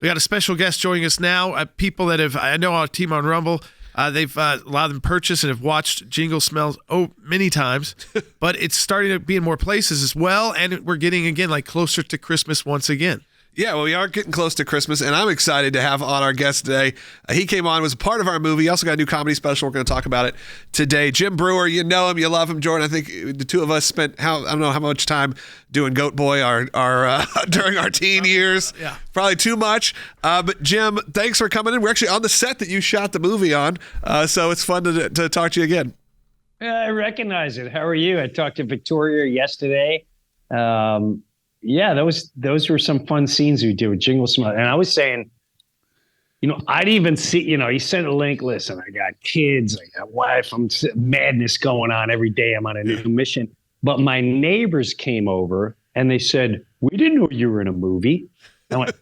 We got a special guest joining us now. People that I know our team on Rumble, they've a lot of them purchased and have watched Jingle Smells many times, but it's starting to be in more places as well, and we're getting again closer to Christmas once again. Yeah, well, we are getting close to Christmas, and I'm excited to have on our guest today. He came on, was a part of our movie. He also got a new comedy special. We're going to talk about it today. Jim Breuer, you know him, you love him. Jordan, I think the two of us spent, I don't know how much time doing Goat Boy during our teen years. Yeah. Probably too much. But Jim, thanks for coming in. We're actually on the set that you shot the movie on, so it's fun to talk to you again. I recognize it. How are you? I talked to Victoria yesterday. Yeah, those were some fun scenes we did with Jingle Smell. And I was saying, I'd even see, he sent a link. Listen, I got kids, I got wife, I'm madness going on every day. I'm on a new mission. But my neighbors came over and they said, we didn't know you were in a movie. And I went,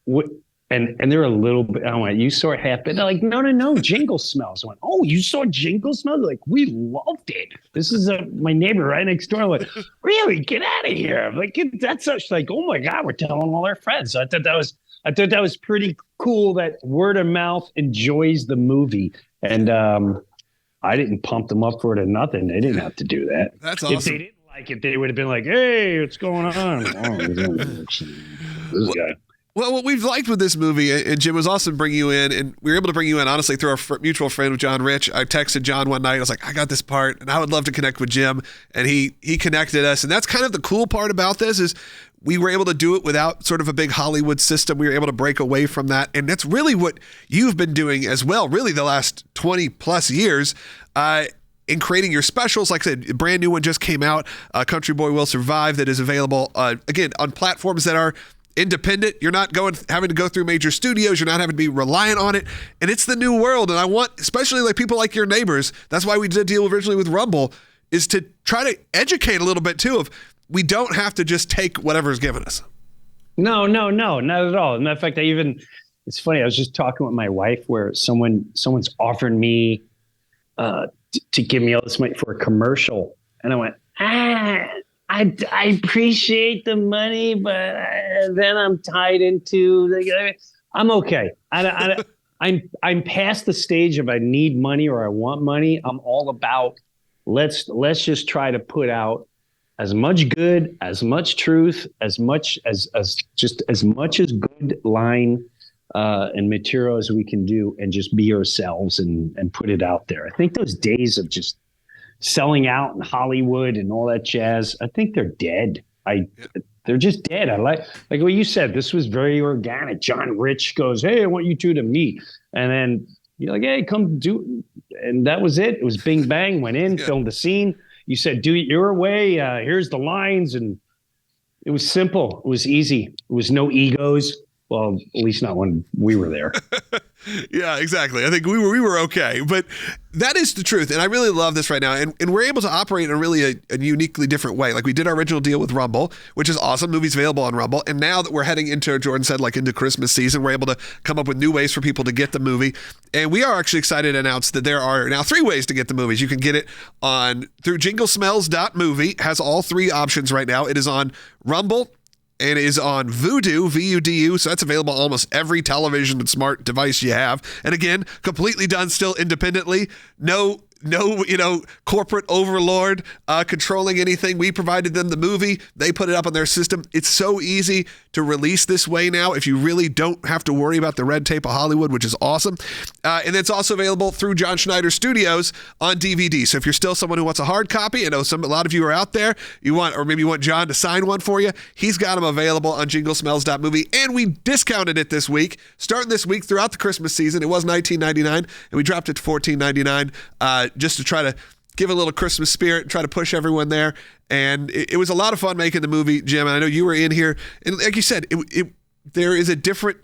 what? And they're a little bit, I went, you saw it happen? They're like, no, Jingle Smells. I went, oh, you saw Jingle Smells? They're like, we loved it. This is my neighbor right next door. I'm like, really? Get out of here. I'm like, that's such oh my God, we're telling all our friends. So I thought that was pretty cool that word of mouth enjoys the movie. And I didn't pump them up for it or nothing. They didn't have to do that. That's awesome. If they didn't like it, they would have been like, hey, what's going on? This guy. Well, what we've liked with this movie, and Jim, was awesome bringing you in, and we were able to bring you in, honestly, through our mutual friend with John Rich. I texted John one night. I was like, I got this part, and I would love to connect with Jim, and he connected us. And that's kind of the cool part about this is we were able to do it without sort of a big Hollywood system. We were able to break away from that, and that's really what you've been doing as well, really the last 20-plus years, in creating your specials. Like I said, a brand new one just came out, Country Boy Will Survive, that is available, again, on platforms that are independent. You're not having to go through major studios. You're not having to be reliant on it. And it's the new world. And I want, especially people like your neighbors, that's why we did a deal originally with Rumble, is to try to educate a little bit too of we don't have to just take whatever's given us. No, not at all. Matter of fact, it's funny. I was just talking with my wife where someone's offered me to give me all this money for a commercial. And I went, I appreciate the money, but then I'm tied into I'm okay. I'm past the stage of I need money or I want money. I'm all about let's just try to put out as much good, as much truth, as much as good line and material as we can do, and just be ourselves and put it out there. I think those days of just selling out in Hollywood and all that jazz, I think they're dead. They're just dead. I like what you said. This was very organic. John Rich goes, hey, I want you two to meet. And then you're like, hey, come do. And that was it. It was bing, bang, went in, filmed the scene. You said, do it your way. Here's the lines. And it was simple. It was easy. It was no egos. Well, at least not when we were there. Yeah, exactly. I think we were okay, but that is the truth. And I really love this right now. And we're able to operate in a really a uniquely different way. Like we did our original deal with Rumble, which is awesome. Movies available on Rumble. And now that we're heading into, Jordan said, into Christmas season, we're able to come up with new ways for people to get the movie. And we are actually excited to announce that there are now 3 ways to get the movies. You can get it through jinglesmells.movie. Has all 3 options right now. It is on Rumble, and is on Vudu, VUDU, so that's available on almost every television and smart device you have. And again, completely done still independently. No, corporate overlord controlling anything. We provided them the movie. They put it up on their system. It's so easy to release this way now if you really don't have to worry about the red tape of Hollywood, which is awesome. And it's also available through John Schneider Studios on DVD. So if you're still someone who wants a hard copy, I know a lot of you are out there, maybe you want John to sign one for you, he's got them available on jinglesmells.movie. And we discounted it this week, starting this week throughout the Christmas season. It was $19.99, and we dropped it to $14.99 just to try to give a little Christmas spirit and try to push everyone there. And it was a lot of fun making the movie, Jim. And I know you were in here. And like you said, there is a different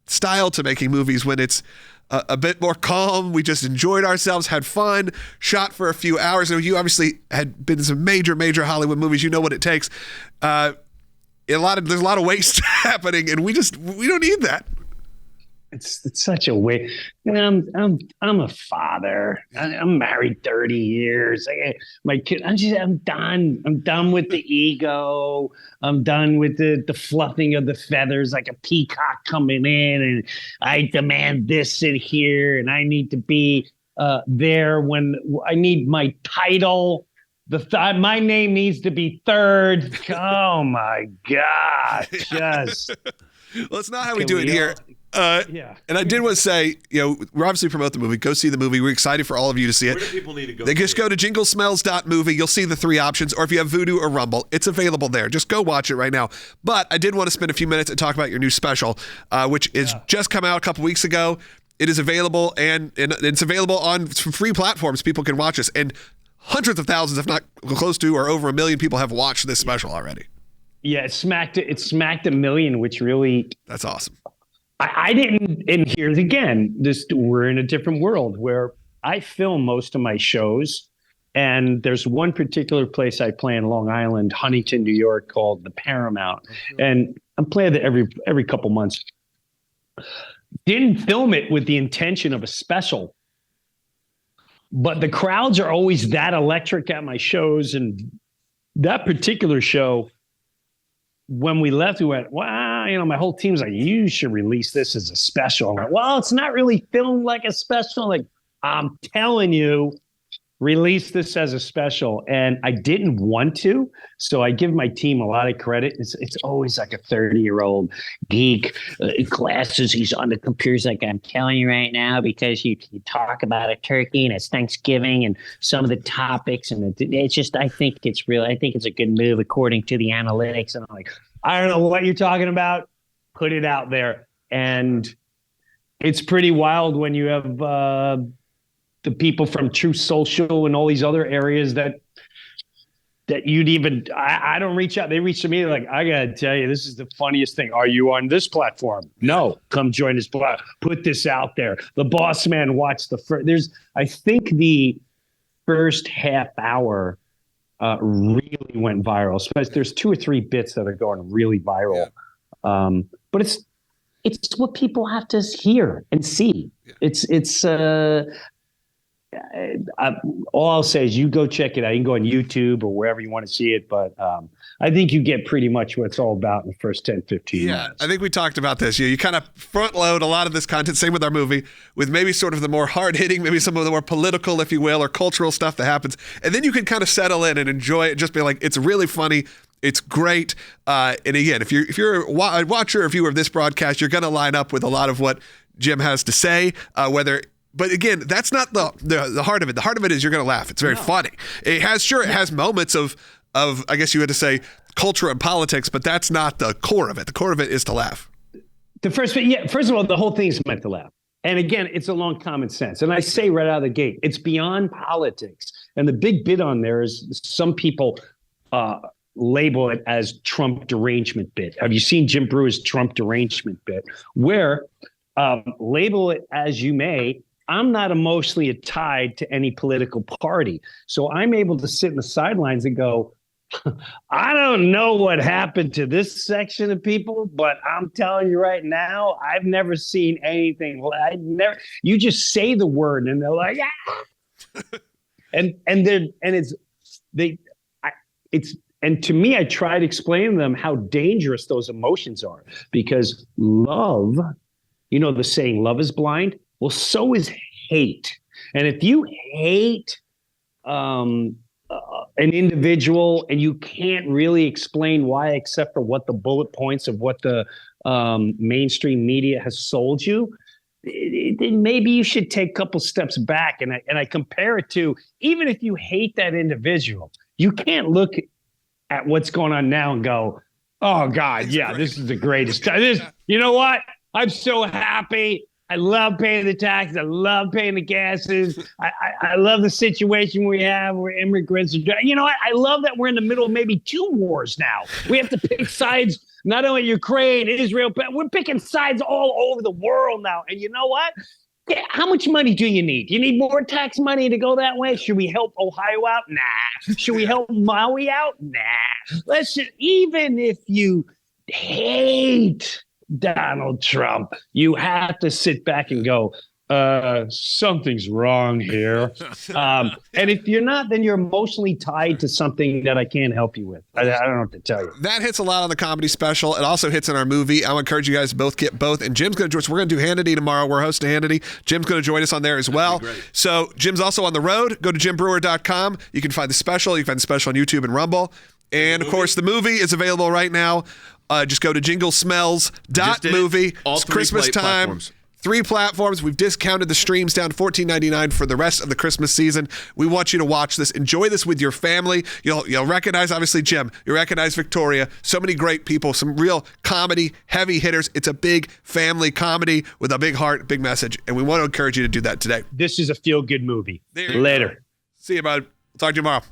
style to making movies when it's a bit more calm. We just enjoyed ourselves, had fun, shot for a few hours. And you obviously had been in some major, major Hollywood movies. You know what it takes. There's a lot of waste happening, and we don't need that. It's such a way. I'm a father. I'm married 30 years. My kid. I'm done. I'm done with the ego. I'm done with the fluffing of the feathers like a peacock coming in, and I demand this in here, and I need to be there when I need my title. My name needs to be third. Oh my God! Just well, it's not how we do it here. Yeah. And I did want to say, we're obviously promote the movie. Go see the movie. We're excited for all of you to see it. Where do people need to go? They just go to jinglesmells.movie. You'll see the 3 options. Or if you have Vudu or Rumble, it's available there. Just go watch it right now. But I did want to spend a few minutes and talk about your new special, which is just come out a couple weeks ago. It is available, and it's available on some free platforms. People can watch us. And hundreds of thousands, if not close to or over 1 million people have watched this special already. Yeah, it smacked 1 million, which really... That's awesome. I didn't, and here's again, we're in a different world where I film most of my shows, and there's one particular place I play in Long Island, Huntington, New York, called the Paramount, and I'm playing there every couple months. Didn't film it with the intention of a special, but the crowds are always that electric at my shows, and that particular show, when we left, we went, wow, my whole team's like, you should release this as a special. I'm like, well, it's not really filmed like a special. Like, I'm telling you, release this as a special. And I didn't want to. So I give my team a lot of credit. It's always like a 30-year-old geek, glasses. He's on the computer. He's like, I'm telling you right now, because you talk about a turkey and it's Thanksgiving and some of the topics. And it's just, I think it's a good move according to the analytics. And I'm like, I don't know what you're talking about. Put it out there. And it's pretty wild when you have the people from Truth Social and all these other areas that you'd even, I don't reach out. They reach to me like, I got to tell you, this is the funniest thing. Are you on this platform? No, come join this platform. Put this out there. The Boss Man watched the first, I think the first half hour really went viral. So there's 2 or 3 bits that are going really viral. Yeah. But it's what people have to hear and see. Yeah. All I'll say is you go check it out. You can go on YouTube or wherever you want to see it. But I think you get pretty much what it's all about in the first 10, 15 minutes. I think we talked about this. You kind of front load a lot of this content. Same with our movie, with maybe sort of the more hard hitting, maybe some of the more political, if you will, or cultural stuff that happens. And then you can kind of settle in and enjoy it. Just be like, it's really funny. It's great. And again, if you're a watcher or viewer of this broadcast, you're going to line up with a lot of what Jim has to say, But again, that's not the heart of it. The heart of it is you're going to laugh. It's very funny. It has moments of I guess you had to say culture and politics, but that's not the core of it. The core of it is to laugh. First of all, the whole thing is meant to laugh. And again, it's along common sense. And I say right out of the gate, it's beyond politics. And the big bit on there is some people label it as Trump derangement bit. Have you seen Jim Breuer's Trump derangement bit? Where label it as you may, I'm not emotionally tied to any political party. So I'm able to sit in the sidelines and go, I don't know what happened to this section of people, but I'm telling you right now, I've never seen anything. You just say the word and they're like, ah. And to me, I try to explain to them how dangerous those emotions are, because love, the saying, love is blind. Well, so is hate. And if you hate an individual and you can't really explain why, except for what the bullet points of what the mainstream media has sold you, then maybe you should take a couple steps back. And I compare it to, even if you hate that individual, you can't look at what's going on now and go, oh God, this is the greatest. You know what? I'm so happy. I love paying the taxes. I love paying the gases. I love the situation we have where immigrants are. I love that we're in the middle of maybe 2 wars now. We have to pick sides, not only Ukraine, Israel, but we're picking sides all over the world now. And you know what? How much money do you need? You need more tax money to go that way? Should we help Ohio out? Nah. Should we help Maui out? Nah. Even if you hate Donald Trump, you have to sit back and go, something's wrong here. And if you're not, then you're emotionally tied to something that I can't help you with. I don't know what to tell you. That hits a lot on the comedy special. It also hits in our movie. I would encourage you guys to both get both. And Jim's going to join us. We're going to do Hannity tomorrow. We're hosting Hannity. Jim's going to join us on there as well. So Jim's also on the road. Go to jimbreuer.com. You can find the special. You can find the special on YouTube and Rumble. And, of course, the movie is available right now. Just go to jinglesmells.movie. It's Christmas time. Platforms. 3 platforms. We've discounted the streams down to $14.99 for the rest of the Christmas season. We want you to watch this. Enjoy this with your family. You'll recognize, obviously, Jim. You'll recognize Victoria. So many great people. Some real comedy, heavy hitters. It's a big family comedy with a big heart, big message. And we want to encourage you to do that today. This is a feel-good movie. Later. Later. See you, bud. We'll talk to you tomorrow.